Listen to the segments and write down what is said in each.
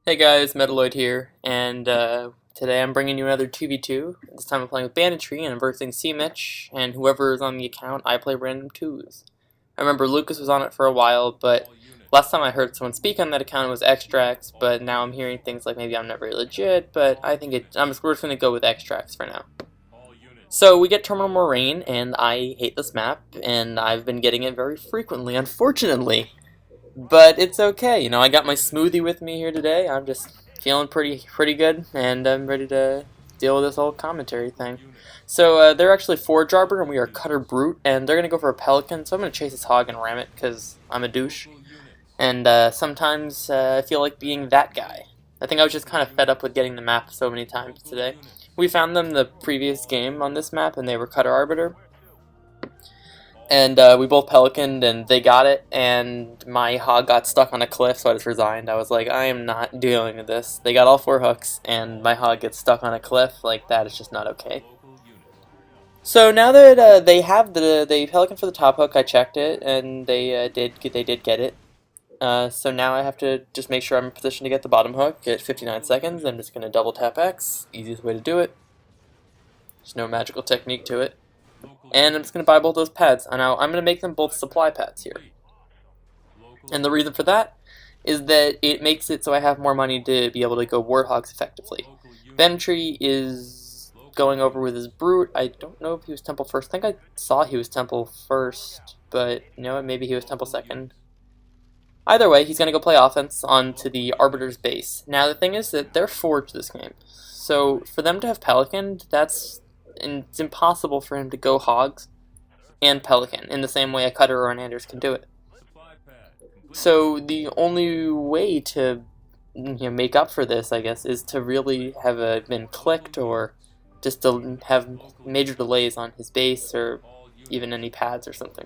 Hey guys, Metaloid here, and today I'm bringing you another 2v2. This time I'm playing with Banditry, and I'm versing C-Mitch, and whoever is on the account, I play random 2s. I remember Lucas was on it for a while, but last time I heard someone speak on that account it was Extracts, but now I'm hearing things like maybe I'm not very legit, but I think we're just going to go with Extracts for now. So we get Terminal Moraine, and I hate this map, and I've been getting it very frequently, unfortunately. But it's okay, I got my smoothie with me here today. I'm just feeling pretty good, and I'm ready to deal with this whole commentary thing. So they're actually Forge Arbor, and we are Cutter Brute, and they're gonna go for a Pelican. So I'm gonna chase this hog and ram it because I'm a douche, and sometimes I feel like being that guy. I think I was just kind of fed up with getting the map so many times today. We found them the previous game on this map, and they were Cutter Arbiter. And we both pelicaned, and they got it, and my hog got stuck on a cliff, so I just resigned. I was like, I am not dealing with this. They got all 4 hooks, and my hog gets stuck on a cliff. Like, that is just not okay. So now that they have the pelican for the top hook, I checked it, and they did get it. So now I have to just make sure I'm in position to get the bottom hook at 59 seconds. I'm just going to double tap X, easiest way to do it. There's no magical technique to it. And I'm just going to buy both those pads. Now, I'm going to make them both supply pads here. And the reason for that is that it makes it so I have more money to be able to go Warthogs effectively. Banditry is going over with his Brute. I don't know if he was Temple first. I think I saw he was Temple first, but maybe he was Temple second. Either way, he's going to go play offense onto the Arbiter's base. Now, the thing is that they're forged this game. So, for them to have Pelican, it's impossible for him to go Hogs and Pelican in the same way a Cutter or an Anders can do it. So the only way to make up for this, I guess, is to really have been clicked or just to have major delays on his base or even any pads or something.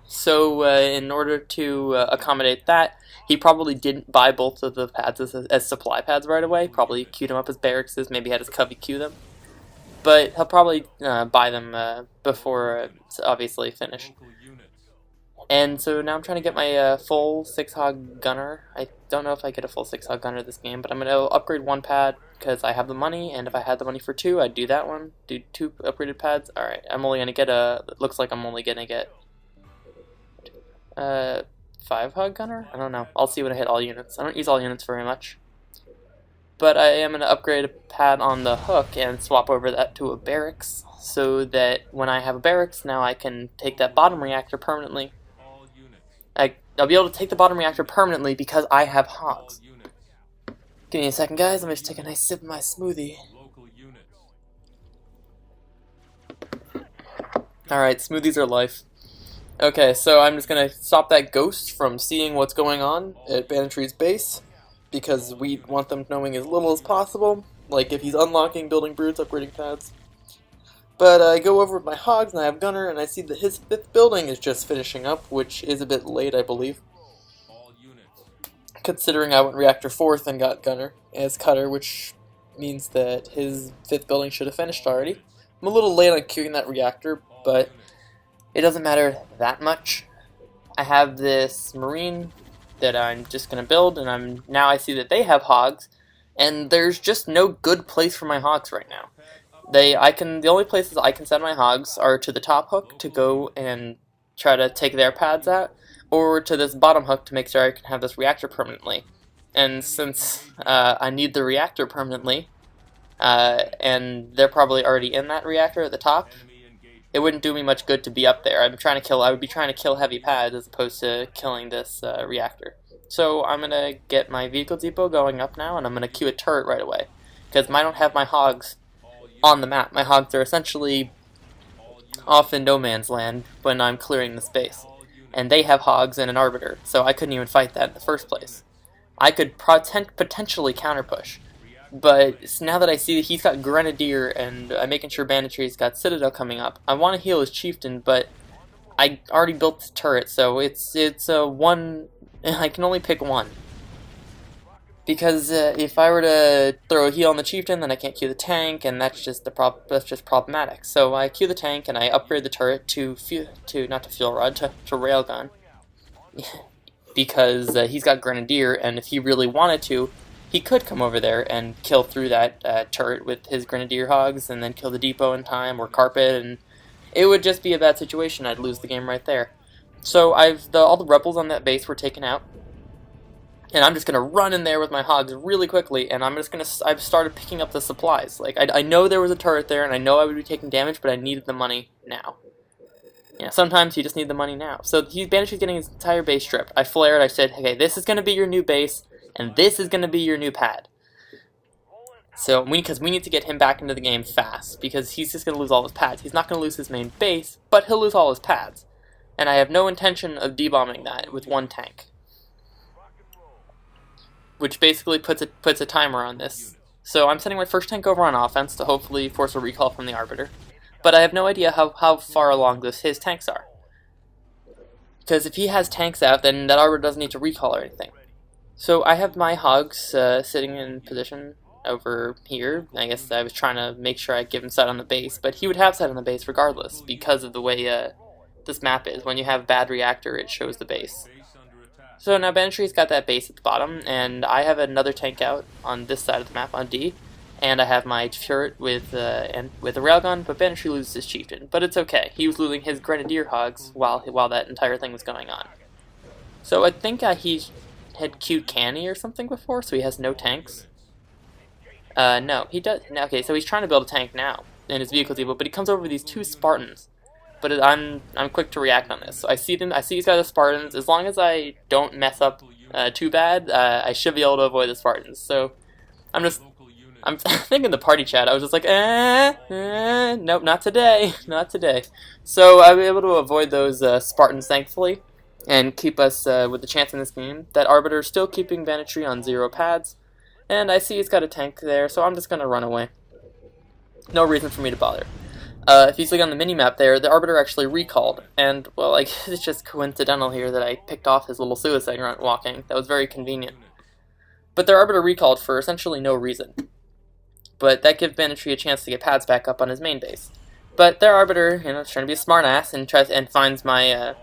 So in order to accommodate that, he probably didn't buy both of the pads as supply pads right away. Probably queued them up as barracks, maybe had his covey queue them. But he'll probably buy them before it's obviously finished. And so now I'm trying to get my full 6-hog gunner. I don't know if I get a full 6-hog gunner this game, but I'm going to upgrade 1 pad because I have the money, and if I had the money for 2, I'd do that one. Do 2 upgraded pads. Alright, I'm only going to get it looks like I'm only going to get 5-hog gunner? I don't know. I'll see when I hit all units. I don't use all units very much. But I am going to upgrade a pad on the hook and swap over that to a barracks so that when I have a barracks, now I can take that bottom reactor permanently. I'll be able to take the bottom reactor permanently because I have hogs. Give me a second, guys. Let me just take a nice sip of my smoothie. Alright, smoothies are life. Okay, so I'm just going to stop that ghost from seeing what's going on at Banditry's base, because we want them knowing as little as possible, like if he's unlocking, building brutes, upgrading pads. But I go over with my hogs, and I have gunner, and I see that his 5th building is just finishing up, which is a bit late, I believe. Considering I went reactor 4th and got gunner as cutter, which means that his 5th building should have finished already. I'm a little late on queuing that reactor, but it doesn't matter that much. I have this Moraine that I'm just going to build, and now I see that they have hogs, and there's just no good place for my hogs right now. The only places I can send my hogs are to the top hook to go and try to take their pads out, or to this bottom hook to make sure I can have this reactor permanently. And since I need the reactor permanently, and they're probably already in that reactor at the top, it wouldn't do me much good to be up there. I would be trying to kill heavy pads as opposed to killing this reactor. So I'm going to get my vehicle depot going up now, and I'm going to queue a turret right away. Because I don't have my hogs on the map. My hogs are essentially off in no man's land when I'm clearing the space. And they have hogs and an arbiter, so I couldn't even fight that in the first place. I could potentially counterpush. But now that I see that he's got Grenadier and I'm making sure Banditry's got Citadel coming up, I want to heal his Chieftain, but I already built the turret, so it's a one. I can only pick one. Because if I were to throw a heal on the Chieftain, then I can't queue the tank, and that's just problematic. So I queue the tank and I upgrade the turret to railgun. because he's got Grenadier, and if he really wanted to, he could come over there and kill through that turret with his Grenadier hogs, and then kill the depot in time, or Carpet, and it would just be a bad situation. I'd lose the game right there. So all the rebels on that base were taken out, and I'm just gonna run in there with my hogs really quickly, and I've started picking up the supplies. Like, I know there was a turret there, and I know I would be taking damage, but I needed the money now. Yeah, sometimes you just need the money now. So Banishing's getting his entire base stripped. I flared, I said, okay, this is gonna be your new base, and this is gonna be your new pad. So, because we need to get him back into the game fast, because he's just gonna lose all his pads. He's not gonna lose his main base, but he'll lose all his pads. And I have no intention of debombing that with one tank, which basically puts a timer on this. So I'm sending my first tank over on offense to hopefully force a recall from the Arbiter, but I have no idea how far along his tanks are. Because if he has tanks out, then that Arbiter doesn't need to recall or anything. So I have my hogs sitting in position over here. I guess I was trying to make sure I give him sight on the base, but he would have sight on the base regardless because of the way this map is. When you have bad reactor, it shows the base. So now Banishing's got that base at the bottom, and I have another tank out on this side of the map on D, and I have my turret with a railgun, but Banishing loses his chieftain. But it's okay. He was losing his Grenadier hogs while that entire thing was going on. So I think he had queued Canny or something before, so he has no tanks. No, he does. Okay, so he's trying to build a tank now in his vehicle depot, but he comes over with these 2 Spartans. But I'm quick to react on this. So I see he's got the Spartans. As long as I don't mess up too bad, I should be able to avoid the Spartans. So I'm thinking the party chat. I was just like, nope, not today, not today. So I was able to avoid those Spartans, thankfully, and keep us with the chance in this game. That Arbiter is still keeping Banishing on 0 pads, and I see he's got a tank there, so I'm just gonna run away. No reason for me to bother. If you look on the minimap there, the Arbiter actually recalled, and, well, like, it's just coincidental here that I picked off his little suicide grunt walking. That was very convenient. But their Arbiter recalled for essentially no reason. But that gives Banishing a chance to get pads back up on his main base. But their Arbiter, is trying to be a smart ass and finds my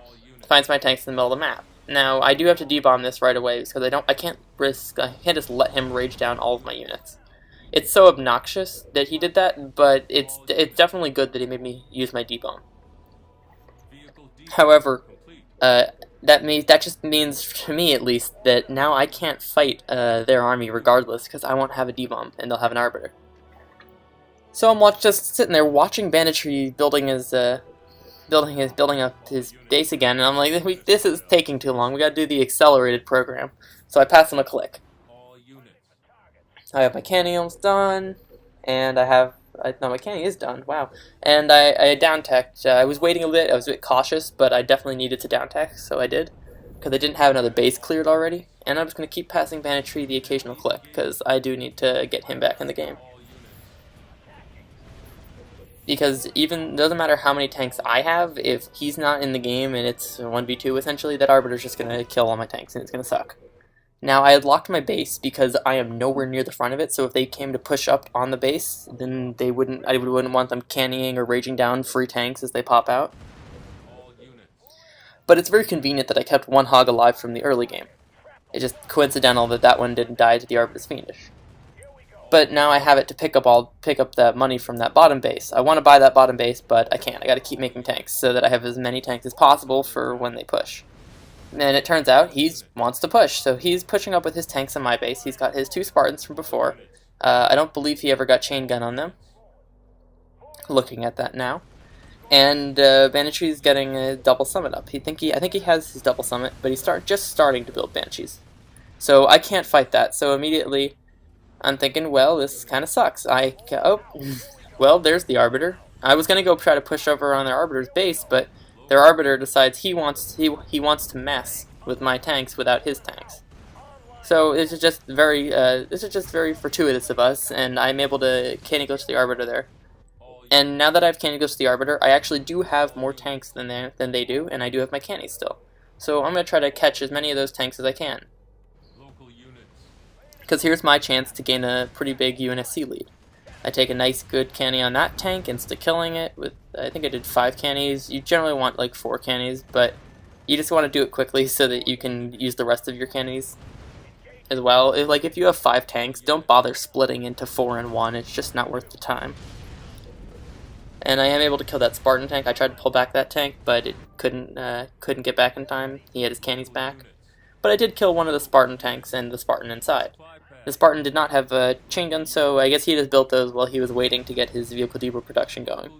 tanks in the middle of the map. Now, I do have to debomb this right away because I can't just let him rage down all of my units. It's so obnoxious that he did that, but it's definitely good that he made me use my debomb. However, that just means, to me at least, that now I can't fight their army regardless, because I won't have a debomb and they'll have an Arbiter. So I'm just sitting there watching Banishing building up his base again, and I'm like, this is taking too long. We got to do the accelerated program. So I pass him a click. I have my canny almost done, and no, my canny is done, wow. And I down-teched. I was waiting a bit, I was a bit cautious, but I definitely needed to down-tech, so I did, because I didn't have another base cleared already. And I'm just going to keep passing Banishing the occasional click, because I do need to get him back in the game. Because it doesn't matter how many tanks I have, if he's not in the game and it's 1v2 essentially, that Arbiter's just going to kill all my tanks and it's going to suck. Now, I had locked my base because I am nowhere near the front of it, so if they came to push up on the base, then I wouldn't want them cannying or raging down free tanks as they pop out. But it's very convenient that I kept one hog alive from the early game. It's just coincidental that one didn't die to the Arbiter's Fiendish. But now I have it to pick up that money from that bottom base. I want to buy that bottom base, but I can't. I got to keep making tanks so that I have as many tanks as possible for when they push. And it turns out he wants to push, so he's pushing up with his tanks on my base. He's got his 2 Spartans from before. I don't believe he ever got chain gun on them. Looking at that now. And Banishing's getting a double summit up. I think he has his double summit, but he's just starting to build Banshees. So I can't fight that, so immediately I'm thinking, well, this kind of sucks. Well, there's the Arbiter. I was going to go try to push over on their Arbiter's base, but their Arbiter decides he wants to mess with my tanks without his tanks. So this is just very fortuitous of us, and I'm able to canny glitch the Arbiter there. And now that I've canny glitched the Arbiter, I actually do have more tanks than they do, and I do have my cannies still. So I'm going to try to catch as many of those tanks as I can. Because here's my chance to gain a pretty big UNSC lead. I take a nice good canny on that tank, insta-killing it with, I think I did 5 cannies. You generally want like 4 cannies, but You just want to do it quickly so that you can use the rest of your cannies as well. If you have 5 tanks, don't bother splitting into 4 and 1. It's just not worth the time. And I am able to kill that Spartan tank. I tried to pull back that tank, but it couldn't get back in time. He had his cannies back. But I did kill one of the Spartan tanks and the Spartan inside. The Spartan did not have a chain gun, so I guess he just built those while he was waiting to get his vehicle depot production going.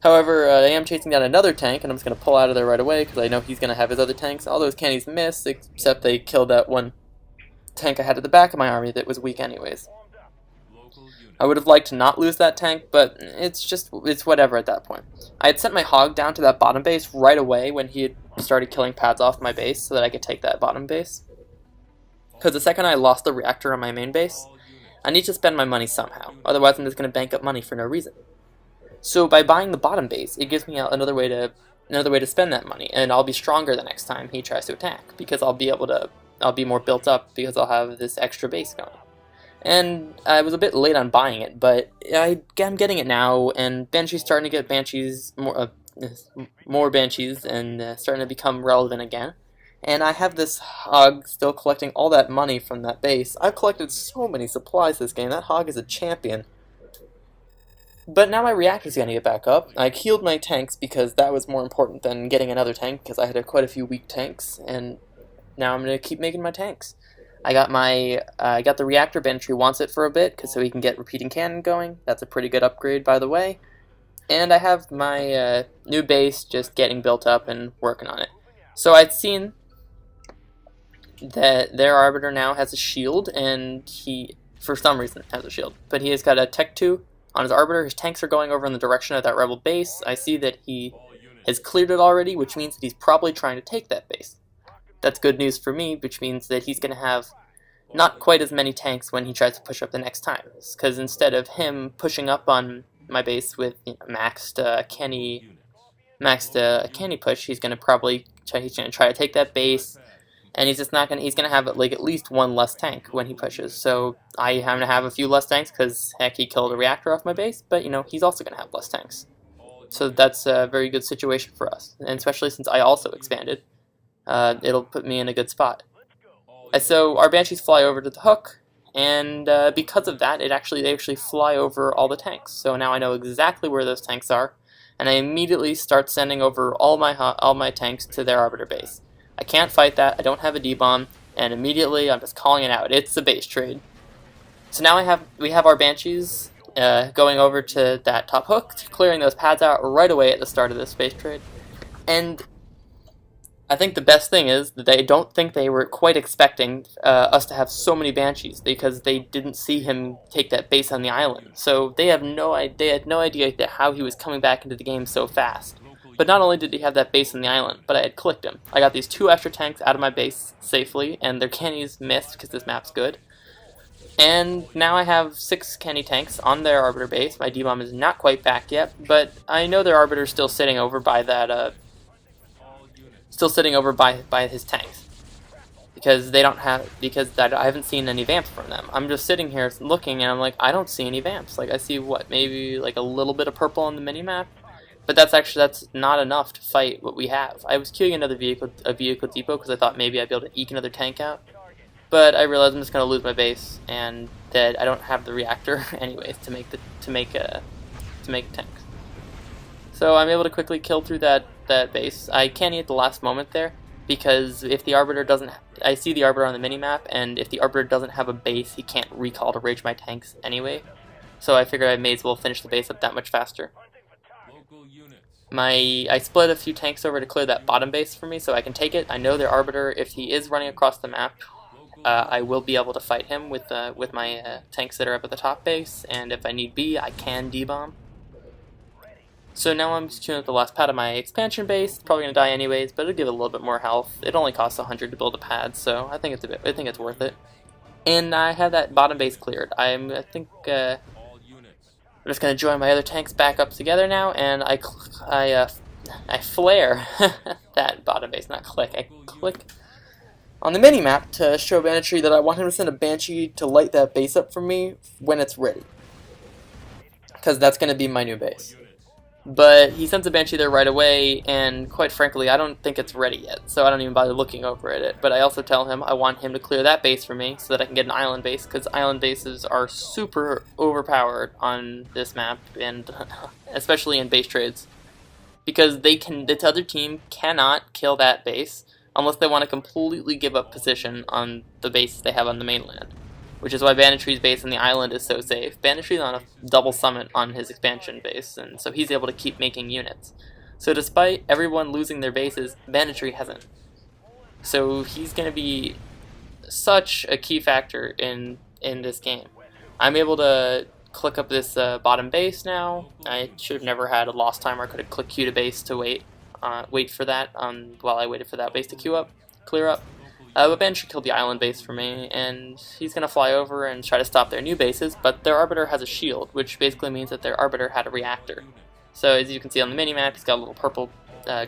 However, I am chasing down another tank, and I'm just going to pull out of there right away, because I know he's going to have his other tanks. All those cannies missed, except they killed that one tank I had at the back of my army that was weak anyways. I would have liked to not lose that tank, but it's whatever at that point. I had sent my hog down to that bottom base right away when he had started killing pads off my base so that I could take that bottom base. Because the second I lost the reactor on my main base, I need to spend my money somehow. Otherwise I'm just going to bank up money for no reason. So by buying the bottom base, it gives me another way to spend that money, and I'll be stronger the next time he tries to attack, because I'll be more built up because I'll have this extra base going. And I was a bit late on buying it, but I'm getting it now, and Banshee's starting to get more Banshees, and starting to become relevant again. And I have this hog still collecting all that money from that base. I've collected so many supplies this game. That hog is a champion. But now my reactor's going to get back up. I healed my tanks because that was more important than getting another tank, because I had quite a few weak tanks, and now I'm going to keep making my tanks. I got the reactor. Banditry wants it for a bit, so he can get repeating cannon going. That's a pretty good upgrade, by the way. And I have my new base just getting built up and working on it. So I'd seen that their Arbiter now has a shield, and he, for some reason, has a shield. But he has got a Tech 2 on his Arbiter. His tanks are going over in the direction of that rebel base. I see that he has cleared it already, which means that he's probably trying to take that base. That's good news for me, which means that he's going to have not quite as many tanks when he tries to push up the next time. Because instead of him pushing up on my base with maxed canny push, he's going to probably try to take that base, and he's going to have like at least one less tank when he pushes. So I am going to have a few less tanks because heck, he killed a reactor off my base, but he's also going to have less tanks. So that's a very good situation for us, and especially since I also expanded. It'll put me in a good spot. So our Banshees fly over to the hook, and because of that, they actually fly over all the tanks. So now I know exactly where those tanks are, and I immediately start sending over all my tanks to their Arbiter base. I can't fight that. I don't have a D-bomb, and immediately I'm just calling it out. It's a base trade. So now we have our Banshees going over to that top hook, clearing those pads out right away at the start of this base trade, and I think the best thing is that they don't think they were quite expecting us to have so many Banshees, because they didn't see him take that base on the island. So they had no idea how he was coming back into the game so fast. But not only did he have that base on the island, but I had clicked him. I got these 2 extra tanks out of my base safely, and their cannies missed because this map's good. And now I have 6 canny tanks on their Arbiter base. My D-bomb is not quite back yet, but I know their Arbiter's still sitting over by that by his tanks, because I haven't seen any vamps from them. I'm just sitting here looking, and I'm like, I don't see any vamps. Like, I see maybe like a little bit of purple on the minimap, but that's not enough to fight what we have. I was queuing a vehicle depot because I thought maybe I'd be able to eke another tank out, but I realized I'm just going to lose my base, and that I don't have the reactor anyways to make tanks. So I'm able to quickly kill through that base. I canny at the last moment there, because if the Arbiter doesn't... I see the Arbiter on the minimap, and if the Arbiter doesn't have a base, he can't recall to rage my tanks anyway. So I figured I may as well finish the base up that much faster. I split a few tanks over to clear that bottom base for me so I can take it. I know their Arbiter, if he is running across the map, I will be able to fight him with my tanks that are up at the top base, and if I need be, I can D-bomb. So now I'm just tuning up the last pad of my expansion base. It's probably going to die anyways, but it'll give it a little bit more health. It only costs 100 to build a pad, so I think it's worth it. And I have that bottom base cleared. I'm just going to join my other tanks back up together now, and I flare that bottom base, not click. I click on the mini-map to show Banditry that I want him to send a Banshee to light that base up for me when it's ready, because that's going to be my new base. But he sends a Banshee there right away, and quite frankly, I don't think it's ready yet, so I don't even bother looking over at it. But I also tell him I want him to clear that base for me so that I can get an island base, because island bases are super overpowered on this map, and especially in base trades. Because this other team cannot kill that base unless they want to completely give up position on the bases they have on the mainland. Which is why Banditry's base on the island is so safe. Banditry's on a double summit on his expansion base, and so he's able to keep making units. So despite everyone losing their bases, Banditry hasn't. So he's going to be such a key factor in this game. I'm able to click up this bottom base now. I should have never had a lost timer. I could have clicked Q to base to wait for that while I waited for that base to clear up. But Banshee killed the island base for me, and he's going to fly over and try to stop their new bases, but their Arbiter has a shield, which basically means that their Arbiter had a reactor. So as you can see on the minimap, he's got a little purple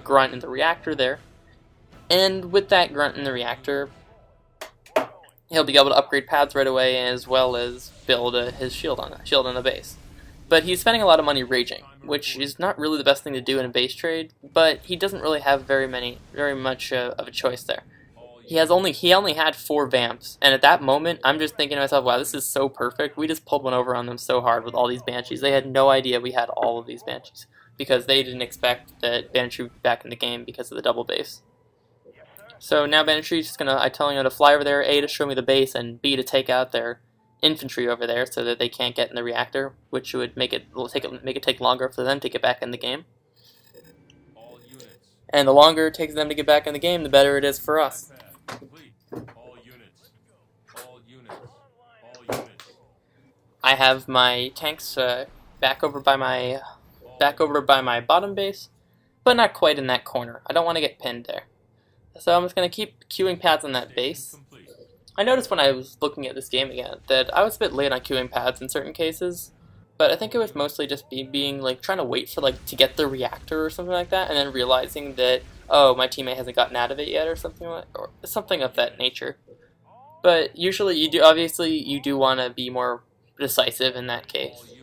grunt in the reactor there. And with that grunt in the reactor, he'll be able to upgrade pads right away, as well as build his shield on the base. But he's spending a lot of money raging, which is not really the best thing to do in a base trade, but he doesn't really have very much of a choice there. He only had 4 vamps, and at that moment, I'm just thinking to myself, wow, this is so perfect. We just pulled one over on them so hard with all these Banshees. They had no idea we had all of these Banshees, because they didn't expect that Banshee would be back in the game because of the double base. So now Banditry's just I'm telling him to fly over there, A, to show me the base, and B, to take out their infantry over there so that they can't get in the reactor, which would make it take longer for them to get back in the game. And the longer it takes them to get back in the game, the better it is for us. I have my tanks back over by my bottom base, but not quite in that corner. I don't want to get pinned there. So I'm just going to keep queuing pads on that base. I noticed when I was looking at this game again that I was a bit late on queuing pads in certain cases, but I think it was mostly just being like trying to wait for to get the reactor or something like that, and then realizing that, oh, my teammate hasn't gotten out of it yet or something of that nature. But usually you do want to be more decisive in that case.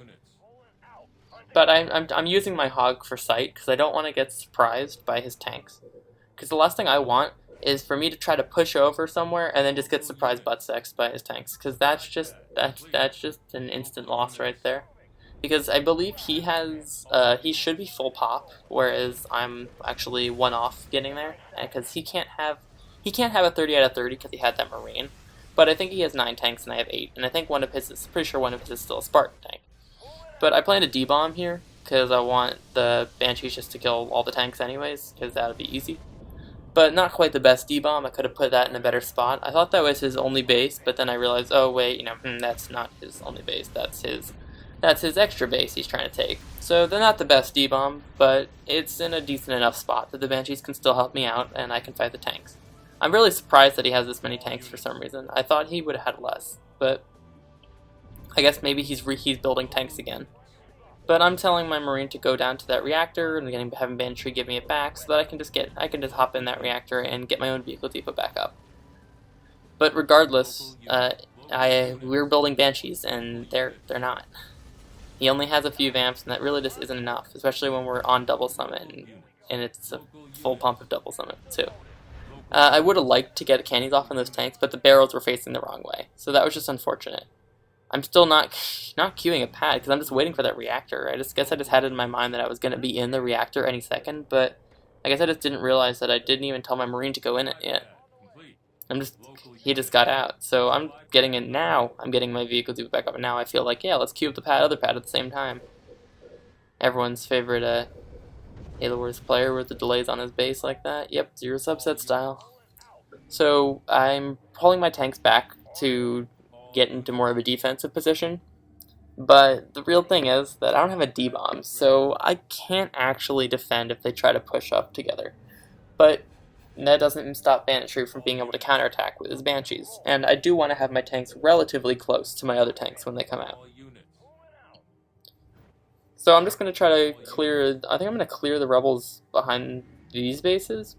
But I'm using my hog for sight because I don't want to get surprised by his tanks. Because the last thing I want is for me to try to push over somewhere and then just get surprised butt-sexed by his tanks. Because that's just an instant loss right there. Because I believe he should be full pop, whereas I'm actually one off getting there. Because he can't have a 30 out of 30 because he had that Moraine. But I think he has 9 tanks and I have 8. And I think pretty sure one of his is still a Spartan tank. But I plan to D-bomb here because I want the Banshees just to kill all the tanks anyways, because that would be easy. But not quite the best D-bomb. I could have put that in a better spot. I thought that was his only base, but then I realized, oh wait, that's not his only base. That's his extra base he's trying to take. So they're not the best D-bomb, but it's in a decent enough spot that the Banshees can still help me out and I can fight the tanks. I'm really surprised that he has this many tanks for some reason. I thought he would have had less, but I guess maybe he's building tanks again. But I'm telling my Marine to go down to that reactor and having Banditry give me it back so that I can just hop in that reactor and get my own vehicle depot back up. But regardless, we're building Banshees and they're not. He only has a few vamps and that really just isn't enough, especially when we're on double summit and it's a full pump of double summit too. I would have liked to get candies off on those tanks, but the barrels were facing the wrong way, so that was just unfortunate. I'm still not queuing a pad because I'm just waiting for that reactor. I guess I just had it in my mind that I was going to be in the reactor any second, but I guess I just didn't realize that I didn't even tell my Marine to go in it yet. He just got out, so I'm getting it now. I'm getting my vehicle depot back up, and now I feel like, yeah, let's queue up the other pad at the same time. Everyone's favorite Halo Wars player with the delays on his base like that. Yep, 0 subset style. So I'm pulling my tanks back to get into more of a defensive position, but the real thing is that I don't have a D-bomb, so I can't actually defend if they try to push up together. But that doesn't stop Banditry from being able to counterattack with his Banshees, and I do want to have my tanks relatively close to my other tanks when they come out. So I'm just going to try to I think I'm going to clear the rebels behind these bases.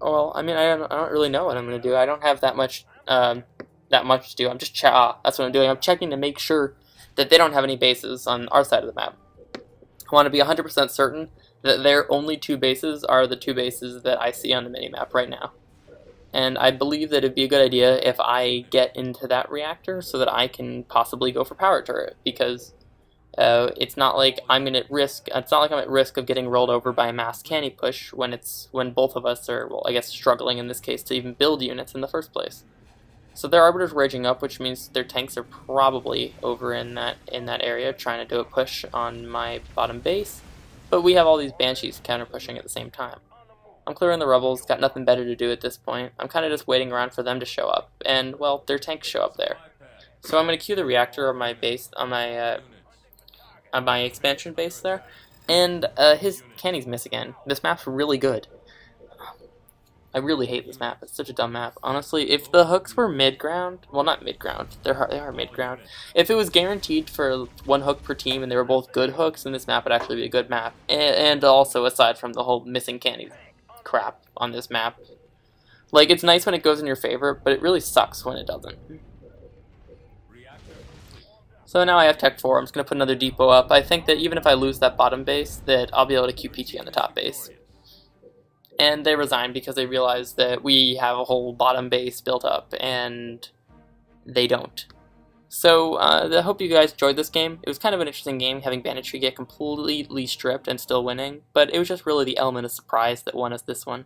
Well, I mean, I don't really know what I'm going to do. I don't have that much to do. I'm just that's what I'm doing. I'm checking to make sure that they don't have any bases on our side of the map. I want to be 100% certain that their only two bases are the two bases that I see on the minimap right now. And I believe that it'd be a good idea if I get into that reactor so that I can possibly go for power turret, because it's not like I'm at risk of getting rolled over by a mass canny push when both of us are, well, I guess struggling in this case to even build units in the first place. So their Arbiter's raging up, which means their tanks are probably over in that area trying to do a push on my bottom base. But we have all these Banshees counter pushing at the same time. I'm clearing the rebels, got nothing better to do at this point. I'm kind of just waiting around for them to show up, and well, their tanks show up there. So I'm going to queue the reactor on my base, on my expansion base there, and his cannies miss again. This map's really good. I really hate this map. It's such a dumb map. Honestly, if the hooks were mid-ground, well, not mid-ground, they are mid-ground. If it was guaranteed for one hook per team and they were both good hooks, then this map would actually be a good map. And also, aside from the whole missing cannies crap on this map. Like, it's nice when it goes in your favor, but it really sucks when it doesn't. So now I have Tech 4. I'm just going to put another depot up. I think that even if I lose that bottom base, that I'll be able to QPG on the top base. And they resign because they realize that we have a whole bottom base built up, and they don't. So I hope you guys enjoyed this game. It was kind of an interesting game, having Banditry get completely stripped and still winning, but it was just really the element of surprise that won us this one.